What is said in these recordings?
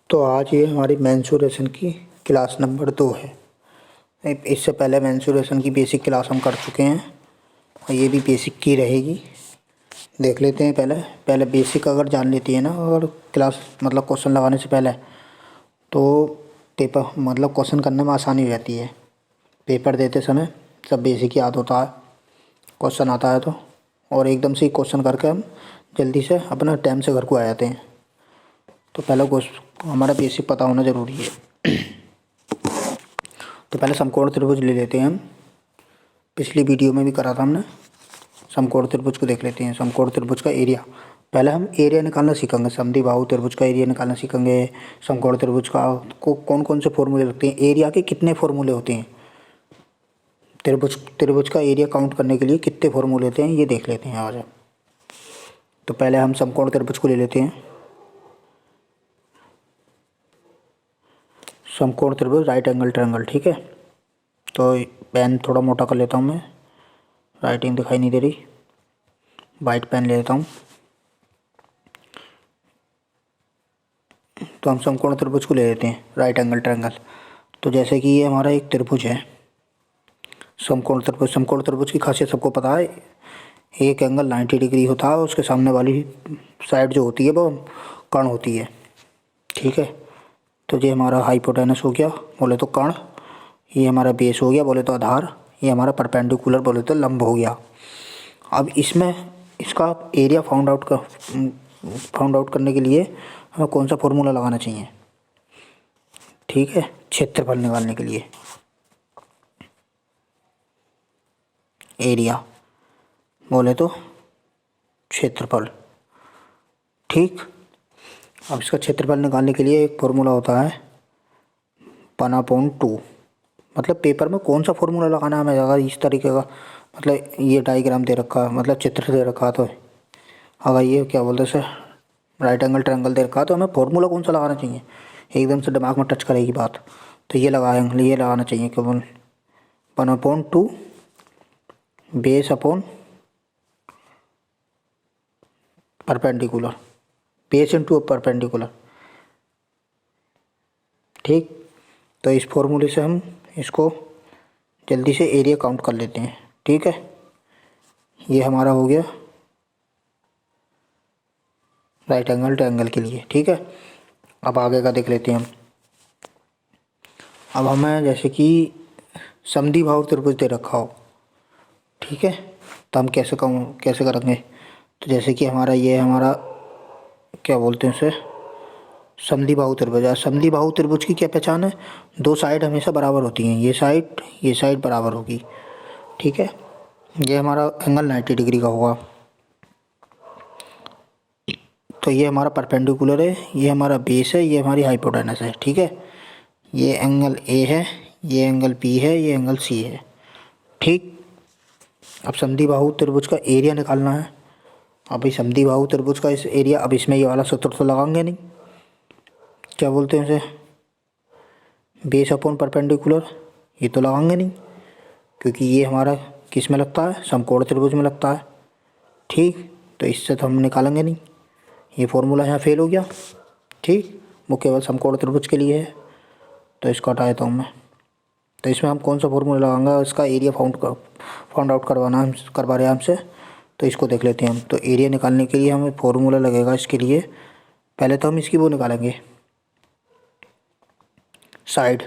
तो आज ये हमारी मेंसुरेशन की क्लास नंबर 2 है। इससे पहले मेंसुरेशन की बेसिक क्लास हम कर चुके हैं और ये भी बेसिक की रहेगी। देख लेते हैं। पहले बेसिक अगर जान लेती है ना, और क्लास मतलब क्वेश्चन लगाने से पहले, तो पेपर मतलब क्वेश्चन करने में आसानी हो जाती है। पेपर देते समय सब बेसिक याद होता है, क्वेश्चन आता है तो, और एकदम से ही क्वेश्चन करके हम जल्दी से अपना टाइम से घर को आ जाते हैं। तो पहला हमारा बेसिक पता होना ज़रूरी है। तो पहले समकोण त्रिभुज ले लेते हैं हम। पिछली वीडियो में भी करा था हमने। समकोण त्रिभुज को देख लेते हैं। समकोण त्रिभुज का एरिया, पहले हम एरिया निकालना सीखेंगे। समद्विबाहु त्रिभुज का एरिया निकालना सीखेंगे। समकोण त्रिभुज का कौन कौन से फॉर्मूले लगते हैं, एरिया के कितने फॉर्मूले होते हैं, त्रिभुज का एरिया काउंट करने के लिए कितने फॉर्मूले होते हैं, ये देख लेते हैं आज। तो पहले हम समकोण त्रिभुज को ले लेते हैं। समकोण त्रिभुज राइट एंगल ट्रायंगल, ठीक है। तो पेन थोड़ा मोटा कर लेता हूँ मैं, राइटिंग दिखाई नहीं दे रही। वाइट पेन ले लेता हूँ। तो हम समकोण त्रिभुज को ले लेते हैं, राइट एंगल ट्रायंगल। तो जैसे कि ये हमारा एक त्रिभुज है, समकोण त्रिभुज। समकोण त्रिभुज की खासियत सबको पता है, एक एंगल 90 डिग्री होता है, उसके सामने वाली साइड जो होती है वो कर्ण होती है, ठीक है। तो ये हमारा हाइपोटेनस हो गया बोले तो कर्ण, ये हमारा बेस हो गया बोले तो आधार, ये हमारा परपेंडिकुलर बोले तो लंब हो गया। अब इसमें इसका एरिया फाउंड आउट करने के लिए हमें कौन सा फॉर्मूला लगाना चाहिए, ठीक है। क्षेत्रफल निकालने के लिए एरिया बोले तो क्षेत्रफल, ठीक। अब इसका क्षेत्रफल निकालने के लिए एक फॉर्मूला होता है 1/2। मतलब पेपर में कौन सा फॉर्मूला लगाना है हमें, अगर इस तरीके का मतलब ये डायग्राम दे रखा है, मतलब चित्र दे रखा है, तो अगर ये क्या बोलते हैं सर राइट एंगल ट्रायंगल दे रखा है, तो हमें फॉर्मूला कौन सा लगाना चाहिए, एकदम से दिमाग में टच करेगी बात। तो ये लगाना चाहिए केवल 1/2 base upon perpendicular, base into perpendicular, ठीक। तो इस फॉर्मूले से हम इसको जल्दी से एरिया काउंट कर लेते हैं, ठीक है। ये हमारा हो गया राइट एंगल ट्रायंगल के लिए, ठीक है। अब आगे का देख लेते हैं हम। अब हमें जैसे कि समद्विबाहु त्रिभुज दे रखा हो, ठीक है, तो हम कैसे करेंगे। तो जैसे कि ये हमारा क्या बोलते हैं उसे समद्विबाहु त्रिभुज है। समद्विबाहु त्रिभुज की क्या पहचान है, दो साइड हमेशा बराबर होती हैं, ये साइड बराबर होगी, ठीक है। ये हमारा एंगल 90 डिग्री का होगा। तो ये हमारा परपेंडिकुलर है, ये हमारा बेस है, ये हमारी हाइपोटेनस है, ठीक है। ये एंगल ए है, ये एंगल बी है, ये एंगल सी है, ठीक। अब समद्विबाहु त्रिभुज का एरिया निकालना है। अभी समद्विबाहु त्रिभुज का इस एरिया, अब इसमें ये वाला सूत्र तो लगाएंगे नहीं, क्या बोलते हैं उसे बेस अपॉन परपेंडिकुलर, ये तो लगाएंगे नहीं, क्योंकि ये हमारा किस में लगता है, समकोण त्रिभुज में लगता है, ठीक। तो इससे तो हम निकालेंगे नहीं, ये फार्मूला यहाँ फेल हो गया, ठीक। वो केवल समकोण त्रिभुज के लिए है, तो इसको हटा देता हूँ मैं। तो इसमें हम कौन सा फार्मूला लगाएंगे, इसका एरिया फाउंड आउट करवा रहे हैं हमसे। तो इसको देख लेते हैं हम। तो एरिया निकालने के लिए हमें फार्मूला लगेगा इसके लिए। पहले तो हम इसकी वो निकालेंगे साइड,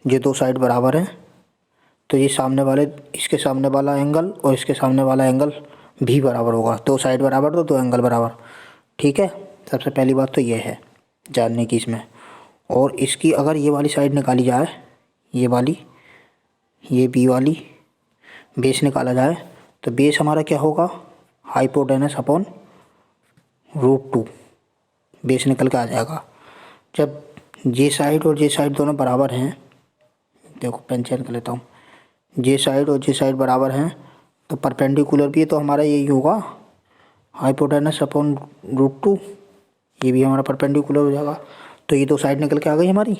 ये दो साइड बराबर हैं, तो ये इसके सामने वाला एंगल और इसके सामने वाला एंगल भी बराबर होगा। दो साइड बराबर तो दो एंगल बराबर, ठीक है। सबसे पहली बात तो ये है जानने की इसमें। और इसकी अगर ये वाली साइड निकाली जाए, ये वाली, ये बी वाली बेस निकाला जाए, तो बेस हमारा क्या होगा, हाइपोटेनस अपॉन √2 बेस निकल के आ जाएगा। जब ये साइड और ये साइड दोनों बराबर हैं, देखो पेन चेंज कर लेता हूँ, ये साइड और ये साइड बराबर हैं, तो परपेंडिकुलर भी तो हमारा यही होगा, हाइपोटेनस अपॉन √2, ये भी हमारा परपेंडिकुलर हो जाएगा। तो ये दो साइड निकल के आ गई हमारी,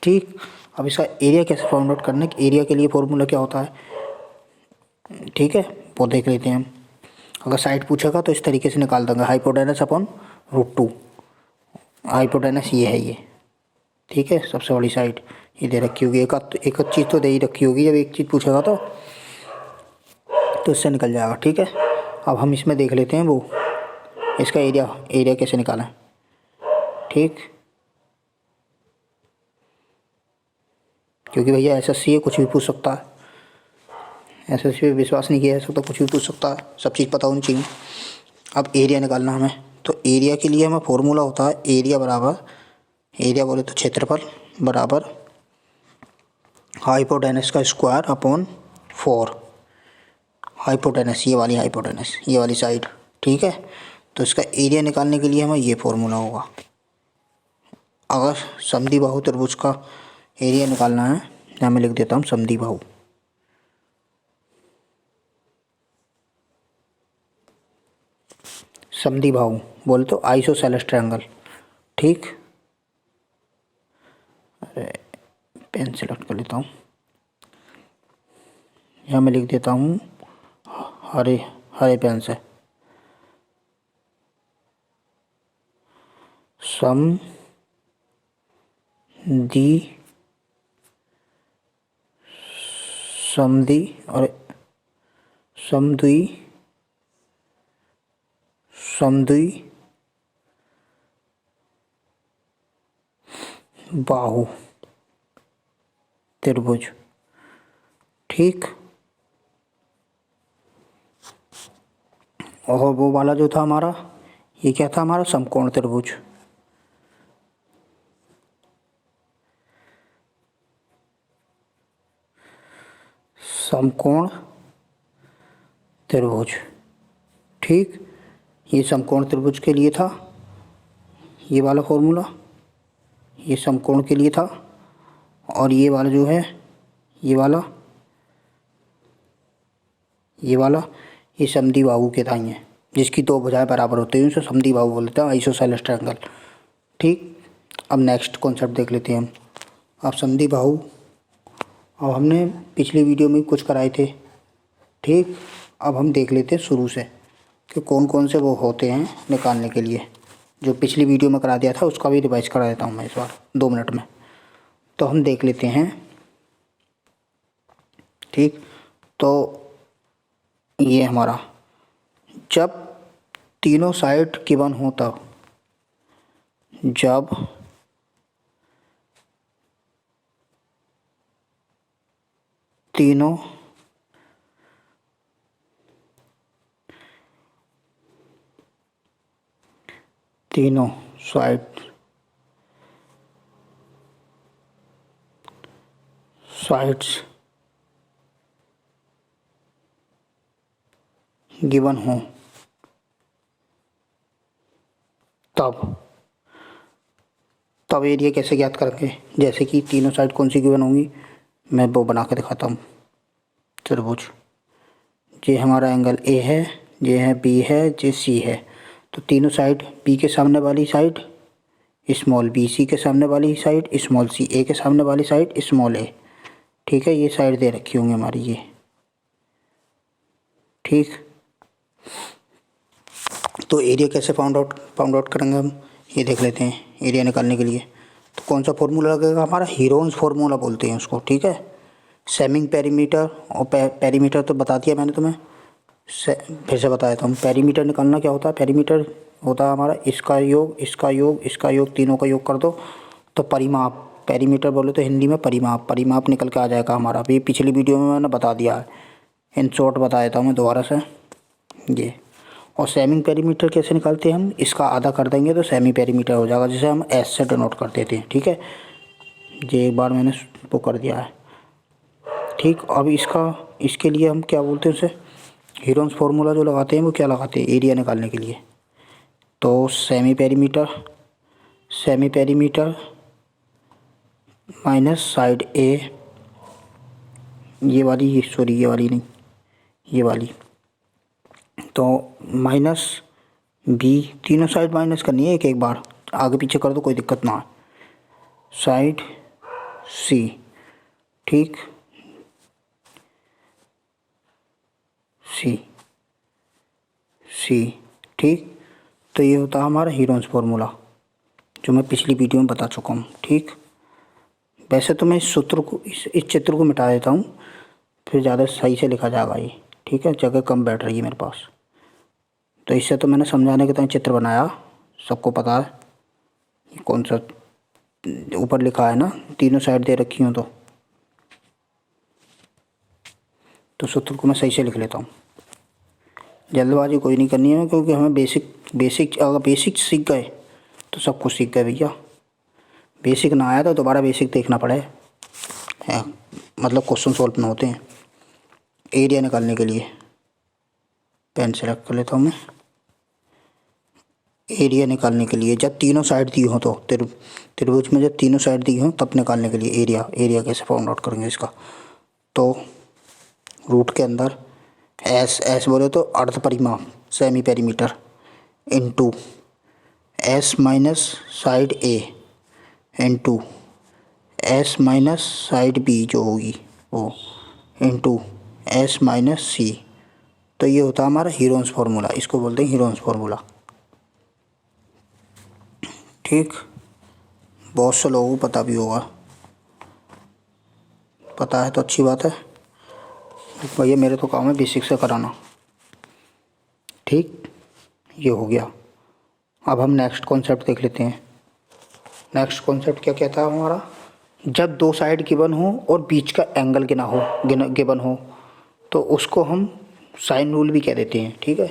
ठीक। अब इसका एरिया कैसे फाउंड आउट करना है, एरिया के लिए फॉर्मूला क्या होता है, ठीक है, वो देख लेते हैं हम। अगर साइड पूछेगा तो इस तरीके से निकाल देंगे, हाइपोटेनस अपॉन √2, हाइपोटेनस ये है ये, ठीक है, सबसे बड़ी साइड ये दे रखी होगी। एक चीज़ तो दे ही रखी होगी, जब एक चीज़ पूछेगा तो इससे निकल जाएगा, ठीक है। अब हम इसमें देख लेते हैं वो इसका एरिया कैसे निकालें, ठीक। क्योंकि भैया एसएससी है, कुछ भी पूछ सकता है, एसएससी पे विश्वास नहीं किया जा सकता, कुछ भी पूछ सकता है, सब चीज़ पता होनी चाहिए। अब एरिया निकालना हमें, तो एरिया के लिए हमें फॉर्मूला होता है एरिया बोले तो क्षेत्रफल बराबर हाइपोटेनस का स्क्वायर अपॉन 4। हाइपोटेनस ये वाली साइड, ठीक है। तो इसका एरिया निकालने के लिए हमें ये फॉर्मूला होगा। अगर समद्विबाहु त्रिभुज का एरिया निकालना है, यहाँ मैं लिख देता हूँ समद्विबाहु बोले तो आइसोसेलेस ट्रायंगल, ठीक। अरे पेन सेलेक्ट कर लेता हूँ, यहाँ मैं लिख देता हूँ हरे पेन से समद्विबाहु त्रिभुज, ठीक। और वो वाला जो था हमारा, ये क्या था हमारा समकोण त्रिभुज, ठीक। ये समकोण त्रिभुज के लिए था ये वाला फॉर्मूला, ये समकोण के लिए था। और ये वाला जो है ये समद्विबाहु के था, ये जिसकी दो भुजाएं बराबर होती हैं उसे समद्विबाहु बोलते हैं, आइसोसेलेस ट्रायंगल, ठीक। अब नेक्स्ट कॉन्सेप्ट देख लेते हैं हम। अब समद्विबाहु, अब हमने पिछली वीडियो में कुछ कराए थे, ठीक। अब हम देख लेते हैं शुरू से कि कौन कौन से वो होते हैं निकालने के लिए। जो पिछली वीडियो में करा दिया था उसका भी रिवाइज करा देता हूँ मैं इस बार 2 मिनट में। तो हम देख लेते हैं, ठीक। तो ये हमारा जब तीनों साइड गिवन हो तब, जब तीनों साइड्स गिवन हो तब एरिया कैसे ज्ञात करेंगे। जैसे कि तीनों साइड कौन सी गिवन होंगी, मैं वो बना के दिखाता हूँ। त्रिभुज, ये हमारा एंगल ए है, ये है बी है, ये सी है। तो तीनों साइड, बी के सामने वाली साइड स्मॉल बी, सी के सामने वाली साइड स्मॉल सी, ए के सामने वाली साइड स्मॉल ए, ठीक है। ये साइड दे रखी होंगी हमारी ये, ठीक। तो एरिया कैसे फाउंड आउट करेंगे हम, ये देख लेते हैं। एरिया निकालने के लिए तो कौन सा फॉर्मूला लगेगा हमारा, हीरोन्स फार्मूला बोलते हैं उसको, ठीक है। सेमिंग पेरीमीटर, और पेरीमीटर तो बता दिया मैंने तुम्हें, फिर से बता देता हूँ। पेरीमीटर निकालना क्या होता है, पेरीमीटर होता है हमारा इसका योग, तीनों का योग कर दो तो परिमाप। पेरीमीटर बोले तो हिंदी में परिमाप निकल के आ जाएगा हमारा। अभी पिछली वीडियो में मैंने बता दिया है, इन शॉर्ट बता देता हूँ मैं दोबारा से ये। और सेमी पेरीमीटर कैसे निकालते हैं हम, इसका आधा कर देंगे तो सेमी पेरीमीटर हो जाएगा, जिसे हम एस से डिनोट कर देते हैं, ठीक है। ये एक बार मैंने वो कर दिया है, ठीक। अब इसके लिए हम क्या बोलते हैं उसे, हीरोन्स फार्मूला जो लगाते हैं वो क्या लगाते हैं एरिया निकालने के लिए। तो सेमी पेरीमीटर माइनस साइड ए, ये वाली नहीं, ये वाली, तो माइनस बी, तीनों साइड माइनस करनी है एक बार, आगे पीछे कर दो कोई दिक्कत ना है, साइड सी, ठीक। सी, ठीक। तो ये होता है हमारा हीरोन्स फार्मूला, जो मैं पिछली वीडियो में बता चुका हूँ। ठीक, वैसे तो मैं इस सूत्र को इस चित्र को मिटा देता हूँ, फिर ज़्यादा सही से लिखा जाएगा ये। ठीक है, जगह कम बैठ रही है मेरे पास, तो इससे तो मैंने समझाने के लिए चित्र बनाया, सबको पता है ये कौन सा ऊपर लिखा है ना, तीनों साइड दे रखी हूँ तो सूत्र को मैं सही से लिख लेता हूँ। जल्दबाजी कोई नहीं करनी है, क्योंकि हमें अगर बेसिक सीख गए तो सब कुछ सीख गए भैया। बेसिक ना आया तो दोबारा बेसिक देखना पड़े है, मतलब क्वेश्चन सॉल्व में होते हैं। एरिया निकालने के लिए पेन सेलेक्ट कर लेता हूँ मैं। एरिया निकालने के लिए जब तीनों साइड दी हो, तो त्रिभुज में जब तीनों साइड दी हो तब निकालने के लिए एरिया कैसे फाउंड आउट करेंगे इसका, तो रूट के अंदर एस बोले तो अर्ध परिमाप semi perimeter into S minus side A into S minus side B जो होगी वो इनटू एस माइनस सी। तो ये होता है हमारा हीरोन्स फार्मूला, इसको बोलते हैं हीरोन्स फार्मूला। ठीक, बहुत से लोगों को पता भी होगा, पता है तो अच्छी बात है भैया, मेरे तो काम है बेसिक से कराना। ठीक, ये हो गया। अब हम नेक्स्ट कॉन्सेप्ट देख लेते हैं। नेक्स्ट कॉन्सेप्ट क्या कहता है हमारा, जब दो साइड गिवन हो और बीच का एंगल गिवन हो तो उसको हम साइन रूल भी कह देते हैं। ठीक है,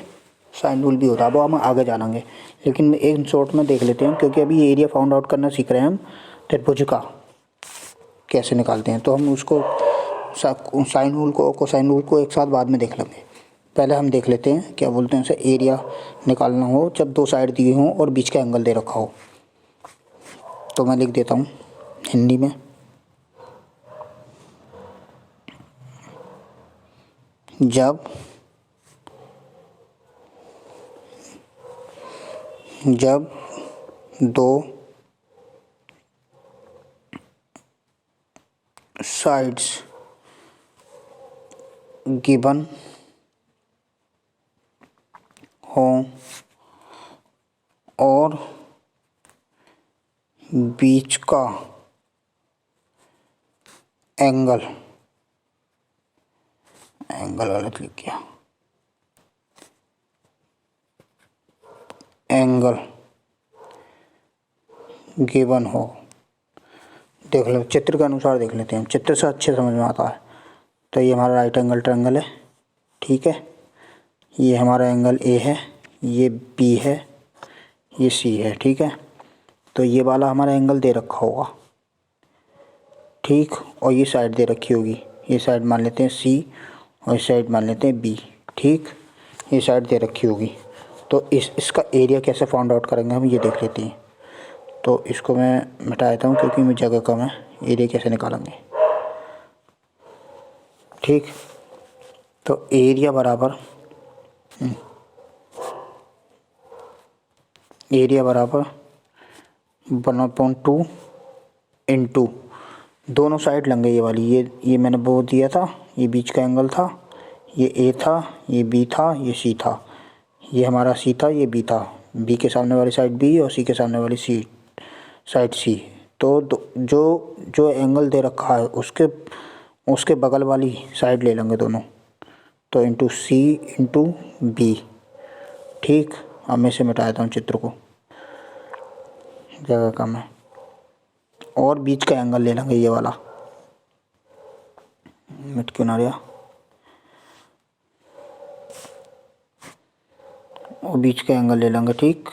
साइन रूल भी होता है, वो हम आगे जानेंगे, लेकिन एक शॉर्ट में देख लेते हैं, क्योंकि अभी एरिया फाउंड आउट करना सीख रहे हैं हम, त्रिभुज का कैसे निकालते हैं। तो हम उसको साइन रूल को कोसाइन रूल को एक साथ बाद में देख लेंगे। पहले हम देख लेते हैं क्या बोलते हैं उसे, एरिया निकालना हो जब दो साइड दी हों और बीच का एंगल दे रखा हो। तो मैं लिख देता हूँ हिंदी में, जब दो साइड्स गिवन हों और बीच का एंगल गलत लिख गया, एंगल गिवन हो। देख लो चित्र के अनुसार देख लेते हैं, चित्र से अच्छे समझ में आता है। तो ये हमारा राइट एंगल ट्रायंगल है। ठीक है, ये हमारा एंगल ए है, ये बी है, ये सी है। ठीक है, तो ये वाला हमारा एंगल दे रखा होगा। ठीक, और ये साइड दे रखी होगी, ये साइड मान लेते हैं सी और इस साइड मान लेते हैं बी। ठीक, ये साइड दे रखी होगी। तो इसका एरिया कैसे फाउंड आउट करेंगे हम, ये देख लेते हैं। तो इसको मैं मिटा देता हूँ क्योंकि मुझे जगह कम है। एरिया कैसे निकालेंगे, ठीक, तो एरिया बराबर 1/2 इंटू दोनों साइड लेंगे ये वाली, ये मैंने वो दिया था, ये बीच का एंगल था, ये ए था, ये बी था, ये सी था, ये हमारा सी था, ये बी था, बी के सामने वाली साइड बी और सी के सामने वाली साइड सी। तो जो एंगल दे रखा है उसके बगल वाली साइड ले लेंगे दोनों, तो इंटू सी इंटू बी। ठीक, अब मैं इसे मिटा देता हूँ चित्र को, जगह कम है, और बीच का एंगल ले लेंगे ये वाला, मिट क्यों ना रहा, और बीच का एंगल ले लेंगे। ठीक,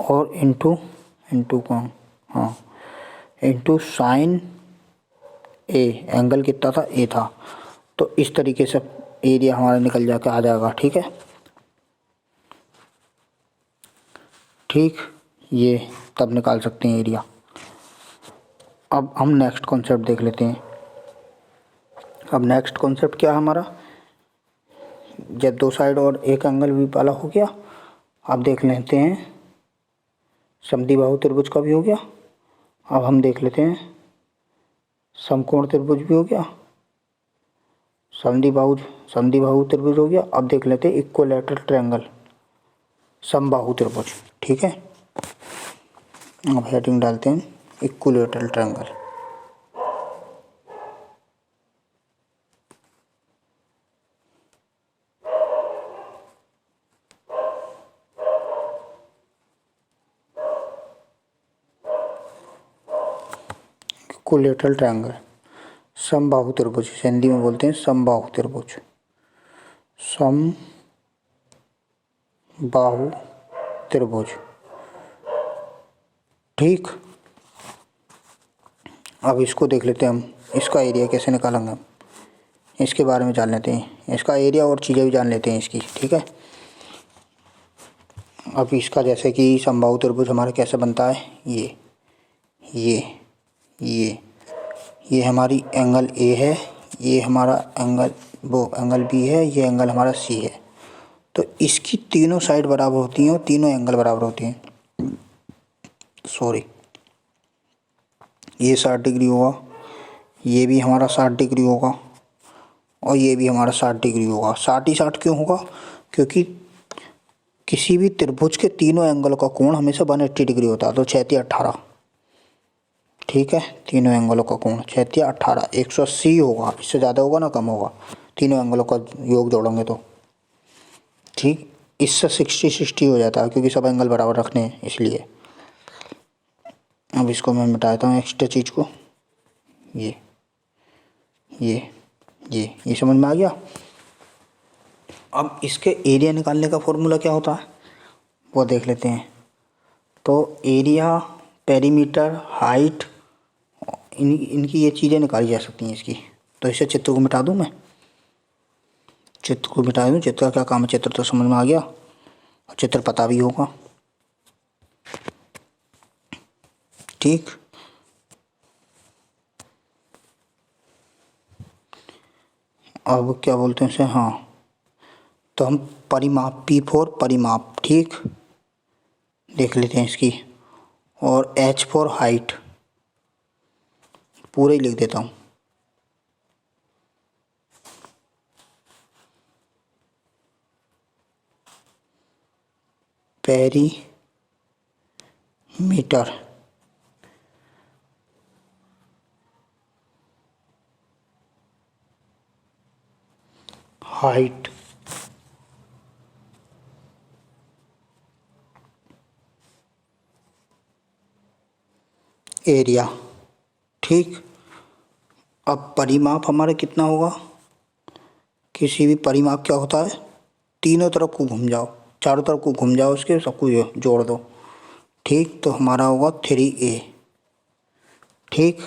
और इंटू को हाँ इंटू साइन ए, एंगल कितना था, ए था। तो इस तरीके से एरिया हमारा निकल जाकर आ जाएगा। ठीक है, ठीक, ये तब निकाल सकते हैं एरिया। अब हम नेक्स्ट कॉन्सेप्ट देख लेते हैं। अब नेक्स्ट कॉन्सेप्ट क्या है हमारा, जब दो साइड और एक एंगल भी वाला हो गया, अब देख लेते हैं समद्विबाहु त्रिभुज का भी हो गया। अब हम देख लेते हैं समकोण त्रिभुज भी हो गया, समद्विबाहु त्रिभुज हो गया। अब देख लेते हैं इक्विलैटरल ट्रायंगल। समबाहु त्रिभुज। ठीक है, अब हेडिंग डालते हैं इक्विलैटरल ट्रायंगल। इक्विलैटरल ट्रायंगल, समबाहु त्रिभुज, हिंदी में बोलते हैं समबाहु त्रिभुज। समबाहु त्रिभुज। ठीक, अब इसको देख लेते हैं हम, इसका एरिया कैसे निकालेंगे हम, इसके बारे में जान लेते हैं, इसका एरिया और चीज़ें भी जान लेते हैं इसकी। ठीक है, अब इसका जैसे कि समबाहु त्रिभुज हमारा कैसे बनता है, ये ये ये हमारी एंगल ए है, ये हमारा एंगल एंगल बी है, ये एंगल हमारा सी है। तो इसकी तीनों साइड बराबर होती हैं और तीनों एंगल बराबर होते हैं। सॉरी, ये 60 डिग्री होगा, ये भी हमारा 60 डिग्री होगा और ये भी हमारा 60 डिग्री होगा। 60 ही 60 क्यों होगा, क्योंकि किसी भी त्रिभुज के तीनों एंगल का कोण हमेशा 180 डिग्री होता है, तो 6 18। ठीक है, तीनों एंगलों का कोण 6 18 180 होगा, इससे ज़्यादा होगा ना कम होगा, तीनों एंगलों का योग जोड़ेंगे तो। ठीक, इससे 60 60 हो जाता है क्योंकि सब एंगल बराबर रखने हैं इसलिए। अब इसको मैं मिटा देता हूँ एक्स्ट्रा चीज़ को, ये ये समझ में आ गया। अब इसके एरिया निकालने का फॉर्मूला क्या होता है वो देख लेते हैं। तो एरिया, पेरीमीटर, हाइट, इनकी ये चीज़ें निकाली जा सकती हैं इसकी। तो इसे चित्र को मिटा दूँ, मैं चित्र को मिटा दूँ, चित्र का क्या काम है, चित्र तो समझ में आ गया और चित्र पता भी होगा। ठीक, अब क्या बोलते हैं इसे, हाँ, तो हम परिमाप P4 परिमाप, ठीक, देख लेते हैं इसकी, और H फॉर हाइट पूरा ही लिख देता हूँ। Perimeter, height, area. ठीक, अब परिमाप हमारा कितना होगा, किसी भी परिमाप क्या होता है, तीनों तरफ को घूम जाओ, चारों तरफ को घूम जाओ, उसके सबको जोड़ दो। ठीक, तो हमारा होगा 3a। ठीक,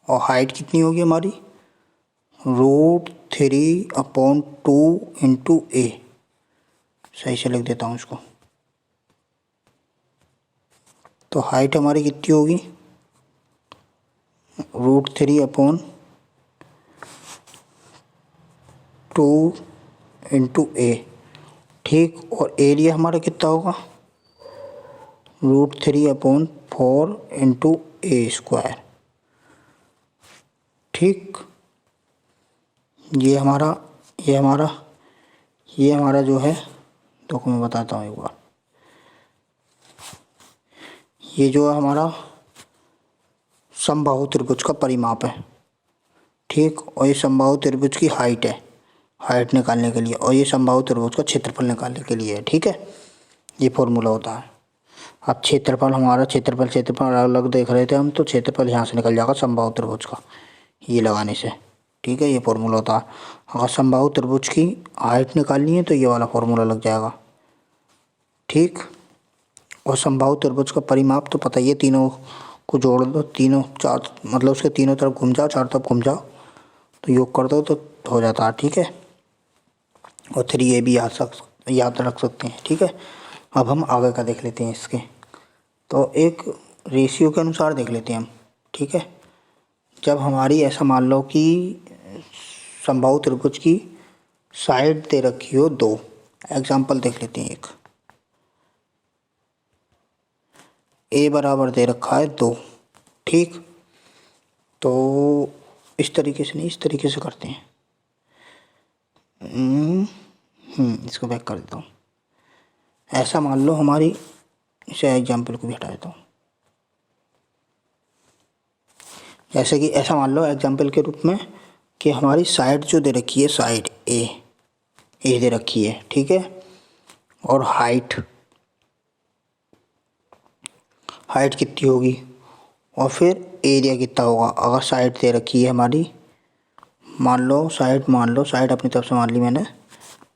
और हाइट कितनी होगी हमारी, √3/2 इंटू ए, सही से लिख देता हूँ इसको। तो हाइट हमारी कितनी होगी, √3/2 इंटू ए। ठीक, और एरिया हमारा कितना होगा, √3/4 इंटू ए स्क्वायर। ठीक, ये हमारा जो है, तो मैं बताता हूँ एक बार, ये जो है हमारा समबाहु त्रिभुज का परिमाप है। ठीक, और ये समबाहु त्रिभुज की हाइट है, हाइट निकालने के लिए, और ये समबाहु त्रिभुज का क्षेत्रफल निकालने के लिए है। ठीक है, ये फॉर्मूला होता है। अब क्षेत्रफल हमारा, क्षेत्रफल अलग अलग देख रहे थे हम, तो क्षेत्रफल यहाँ से निकल जाएगा समबाहु त्रिभुज का, ये लगाने से। ठीक है, ये फॉर्मूला होता है। अगर समबाहु त्रिभुज की हाइट निकालनी है तो ये वाला फॉर्मूला लग जाएगा। ठीक, और समबाहु त्रिभुज का परिमाप तो पता ही है, तीनों को जोड़ दो, तीनों चार, मतलब उसके तीनों तरफ घूम जाओ, चारों तरफ घूम जाओ, तो योग कर दो तो हो जाता है। ठीक है, और 3a भी याद रख सकते हैं। ठीक है, अब हम आगे का देख लेते हैं इसके, तो एक रेशियो के अनुसार देख लेते हैं हम। ठीक है, जब हमारी ऐसा मान लो कि समबाहु त्रिभुज की साइड दे रखी हो 2, एग्जाम्पल देख लेते हैं। एक ए बराबर दे रखा है 2। ठीक, तो इस तरीके से नहीं, इस तरीके से करते हैं। इसको बैक कर देता हूँ। ऐसा मान लो हमारी, इसे एग्जाम्पल को भी हटा देता हूँ, जैसे कि ऐसा मान लो एग्जाम्पल के रूप में कि हमारी साइड जो दे रखी है, साइड ए दे रखी है, ठीक है, और हाइट कितनी होगी और फिर एरिया कितना होगा। अगर साइड दे रखी है हमारी, मान लो साइड अपनी तरफ से मान ली मैंने,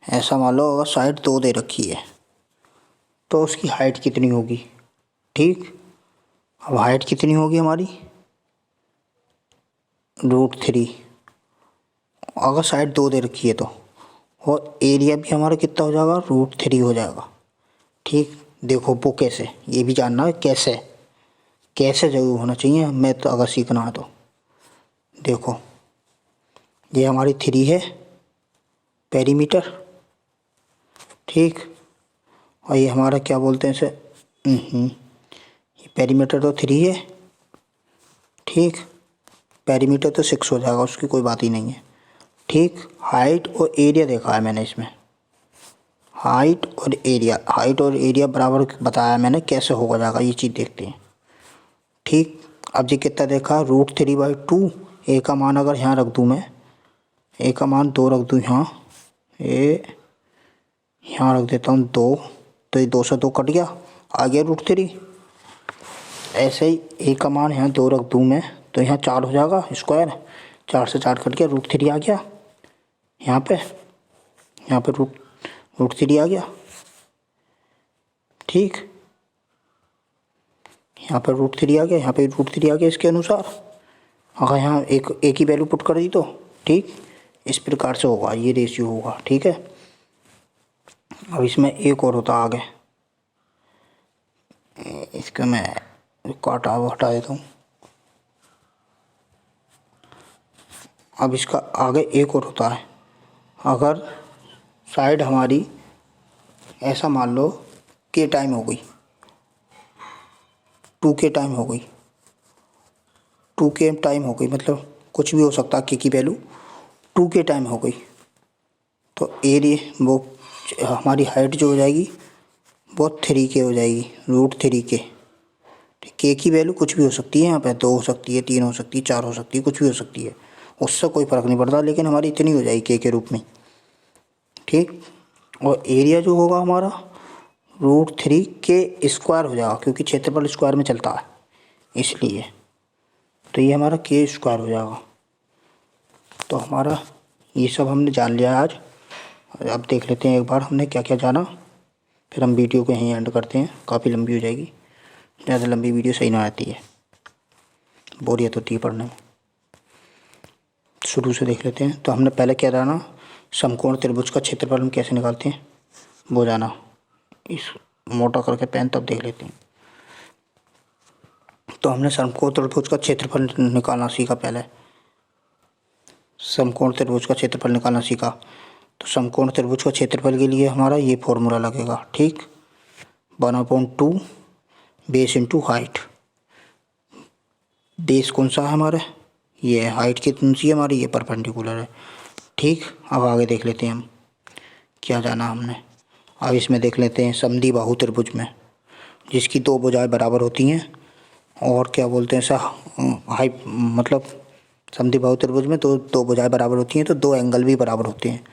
ऐसा मान लो अगर साइड 2 दे रखी है तो उसकी हाइट कितनी होगी, ठीक। अब हाइट कितनी होगी हमारी, √3, अगर साइड 2 दे रखी है तो, और एरिया भी हमारा कितना हो जाएगा, √3 हो जाएगा, ठीक। देखो वो कैसे, ये भी जानना है कैसे जरूर होना चाहिए, मैं तो अगर सीखना है तो देखो, ये हमारी 3 है पेरीमीटर, ठीक, और ये हमारा क्या बोलते हैं इसे, ये पेरीमीटर तो 3 है, ठीक, पेरीमीटर तो 6 हो जाएगा, उसकी कोई बात ही नहीं है, ठीक। हाइट और एरिया देखा है मैंने इसमें, हाइट और एरिया बराबर बताया मैंने, कैसे होगा जाएगा ये चीज़ देखते हैं, ठीक। अब ये कितना देखा, √3/2, ए का मान अगर यहाँ रख दूँ मैं, ए का मान 2 रख दूँ यहाँ, यहाँ रख देता हूँ 2, तो ये 2 से 2 कट गया, आ गया √3। ऐसे ही ए का मान यहाँ 2 रख दूँ मैं, तो यहाँ 4 हो जाएगा स्क्वायर, 4 से 4 कट गया, √3 आ गया यहाँ पे √3 आ गया, ठीक, यहाँ पर √3 आ गया, यहाँ पे √3 आ गया। इसके अनुसार अगर यहाँ एक ही वैल्यू पुट कर दी तो, ठीक, इस प्रकार से होगा, ये रेशियो होगा, ठीक है। अब इसमें एक और होता आगे, इसका मैं हटा देता हूँ। अब इसका आगे एक और होता है, अगर साइड हमारी ऐसा मान लो के टाइम हो गई, 2k टाइम हो गई, 2k टाइम हो गई, मतलब कुछ भी हो सकता है, की वैल्यू 2k टाइम हो गई, तो एरिया वो हमारी हाइट जो हो जाएगी वो 3k हो जाएगी, √3k। के की वैल्यू कुछ भी हो सकती है, यहाँ पे 2 हो सकती है, 3 हो सकती है, 4 हो सकती है, कुछ भी हो सकती है, उससे कोई फ़र्क नहीं पड़ता, लेकिन हमारी इतनी हो जाएगी के रूप में, ठीक। और एरिया जो होगा हमारा √3k² हो जाएगा, क्योंकि क्षेत्रफल स्क्वायर में चलता है इसलिए, तो ये हमारा k² हो जाएगा। तो हमारा ये सब हमने जान लिया आज। अब देख लेते हैं एक बार हमने क्या क्या जाना, फिर हम वीडियो को यहीं एंड करते हैं, काफ़ी लंबी हो जाएगी, ज़्यादा लंबी वीडियो सही ना आती है, बोरियत होती है पढ़ने में। शुरू से देख लेते हैं। तो हमने पहले क्या जाना, समकोण त्रिभुज का क्षेत्रफल हम कैसे निकालते हैं वो जाना। इस मोटा करके पेन तब देख लेते हैं। तो हमने समकोण त्रिभुज का क्षेत्रफल निकालना सीखा पहले, समकोण त्रिभुज का क्षेत्रफल निकालना सीखा। तो समकोण त्रिभुज का क्षेत्रफल के लिए हमारा ये फॉर्मूला लगेगा, ठीक, 1/2 बेस इंटू हाइट। बेस कौन सा है हमारा, ये है, हाइट कितनी सी है हमारी, ये परपेंडिकुलर है, ठीक। अब आगे देख लेते हैं हम क्या जाना हमने। अब इसमें देख लेते हैं समद्वि बाहु त्रिभुज में, जिसकी 2 भुजाएं बराबर होती हैं, और क्या बोलते हैं मतलब समद्वि बाहु त्रिभुज में दो भुजाएं बराबर होती हैं, तो 2 एंगल भी बराबर होते हैं।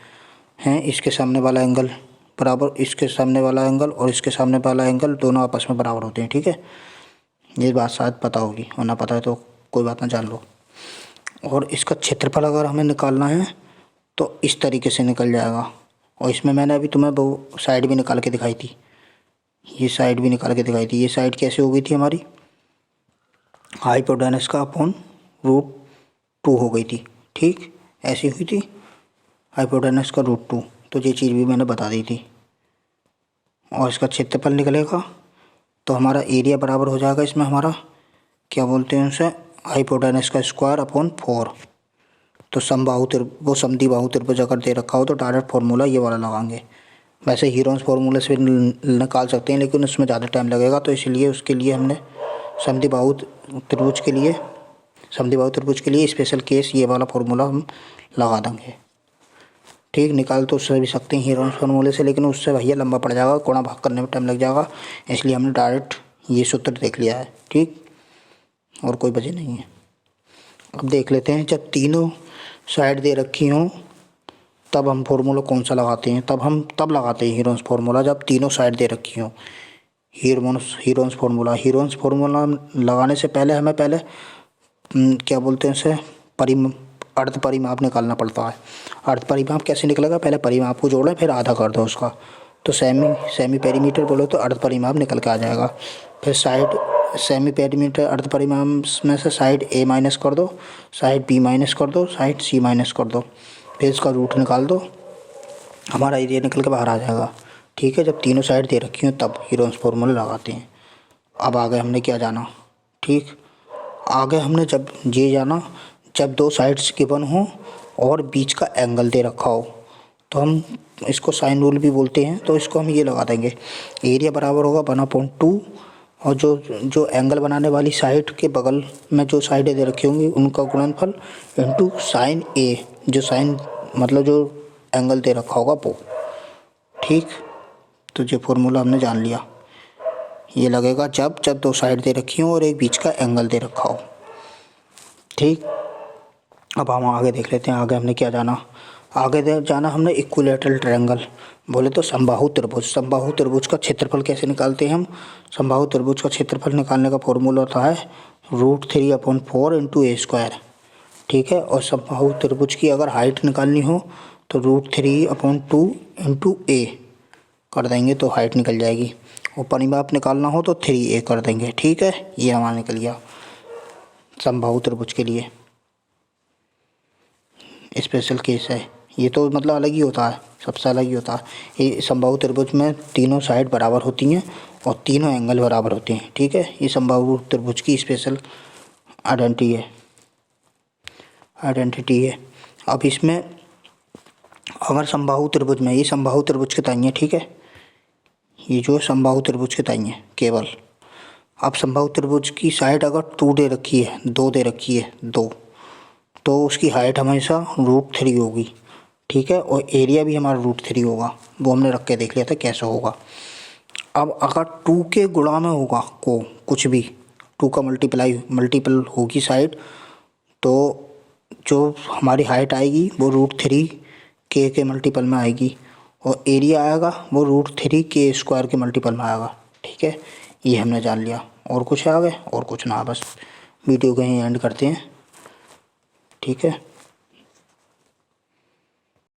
इसके सामने वाला एंगल बराबर, इसके सामने वाला एंगल और इसके सामने वाला एंगल दोनों आपस में बराबर होते हैं, ठीक है। ये बात शायद पता होगी, और ना पता है तो कोई बात ना, जान लो। और इसका क्षेत्रफल अगर हमें निकालना है तो इस तरीके से निकल जाएगा। और इसमें मैंने अभी तुम्हें वो साइड भी निकाल के दिखाई थी, ये साइड भी निकाल के दिखाई थी। ये साइड कैसे हो गई थी हमारी, हाइपोटेनस का अपॉन √2 हो गई थी, ठीक, ऐसी हुई थी, हाइपोटेनस का √2। तो ये चीज़ भी मैंने बता दी थी। और इसका क्षेत्रफल निकलेगा तो हमारा एरिया बराबर हो जाएगा, इसमें हमारा क्या बोलते हैं उसे, हाइपोटेनस का स्क्वायर अपॉन 4। तो वो समद्वि बाहु त्रिभुज अगर दे रखा हो तो डायरेक्ट फार्मूला ये वाला लगाएंगे। वैसे हीरोन्स फार्मूले से निकाल सकते हैं, लेकिन उसमें ज़्यादा टाइम लगेगा, तो इसलिए उसके लिए हमने समद्वि बाहु त्रिभुज के लिए स्पेशल केस ये वाला फार्मूला हम लगा देंगे। ठीक, निकाल तो उससे भी सकते हैं हीरोन्स फार्मूले से, लेकिन उससे भैया लंबा पड़ जाएगा, गुणा भाग करने में टाइम लग जाएगा, इसलिए हमने डायरेक्ट ये सूत्र देख लिया है। ठीक, और कोई वजह नहीं है। अब देख लेते हैं, जब तीनों साइड दे रखी हों तब हम फार्मूला कौन सा लगाते हैं। तब लगाते हैं हीरोन्स फार्मूला जब तीनों साइड दे रखी हों। हीरोन्स फार्मूला लगाने से पहले हमें क्या बोलते हैं इसे, अर्ध परिमाप निकालना पड़ता है। अर्ध परिमाप कैसे निकलेगा, पहले परिमाप को जोड़ें फिर आधा कर दो उसका, तो सेमी पेरीमीटर बोलो तो अर्ध परिमाप निकल के आ जाएगा। फिर साइड सेमी पेरीमीटर अर्ध परिमाप में से साइड ए माइनस कर दो, साइड बी माइनस कर दो, साइड सी माइनस कर दो, फिर इसका रूट निकाल दो, हमारा एरिया निकल के बाहर आ जाएगा। ठीक है, जब तीनों साइड दे रखी हो तब हीरोन्स फार्मूला लगाते हैं। अब आगे हमने क्या जाना, ठीक, आगे हमने जब ये जाना, जब दो साइड्स गिवन हो और बीच का एंगल दे रखा हो, तो हम इसको साइन रूल भी बोलते हैं, तो इसको हम ये लगा देंगे, एरिया बराबर होगा 1/2 और जो एंगल बनाने वाली साइड के बगल में जो साइडें दे रखी होंगी उनका गुणनफल इंटू साइन ए, जो साइन मतलब जो एंगल दे रखा होगा वो। ठीक, तो ये फार्मूला हमने जान लिया। ये लगेगा जब दो साइड दे रखी हो और एक बीच का एंगल दे रखा हो। ठीक, अब हम आगे देख लेते हैं, आगे हमने क्या जाना, आगे जाना हमने इक्विलैटरल ट्रायंगल, बोले तो समबाहु त्रिभुज। समबाहु त्रिभुज का क्षेत्रफल कैसे निकालते हैं हम, समबाहु त्रिभुज का क्षेत्रफल निकालने का फॉर्मूला होता है √3/4 इंटू a²। ठीक है, और समबाहु त्रिभुज की अगर हाइट निकालनी हो तो √3/2 इंटू a कर देंगे तो हाइट निकल जाएगी, और परिमाप निकालना हो तो 3a कर देंगे। ठीक है, ये हमारा निकल गया समबाहु त्रिभुज के लिए। स्पेशल केस है ये, तो मतलब अलग ही होता है, सबसे अलग ही होता है। ये समबाहु त्रिभुज में तीनों साइड बराबर होती हैं और तीनों एंगल बराबर होते हैं। ठीक है, ये समबाहु त्रिभुज की स्पेशल आइडेंटिटी है। अब इसमें अगर समबाहु त्रिभुज में, ये समबाहु त्रिभुज के ताई है, ठीक है, ये जो समबाहु त्रिभुज के ताई है केवल। अब समबाहु त्रिभुज की साइड अगर 2 दे रखी है, 2 दे रखी है, 2, तो उसकी हाइट हमेशा √3 होगी। ठीक है, और एरिया भी हमारा √3 होगा, वो हमने रख के देख लिया था कैसे होगा। अब अगर 2 के गुणा में होगा को कुछ भी, 2 का मल्टीपल होगी साइड, तो जो हमारी हाइट आएगी वो √3 के मल्टीपल में आएगी, और एरिया आएगा वो √3 के मल्टीपल में आएगा। ठीक है, ये हमने जान लिया। और कुछ है आगे, और कुछ ना, बस वीडियो को यहीं एंड करते हैं। ठीक है।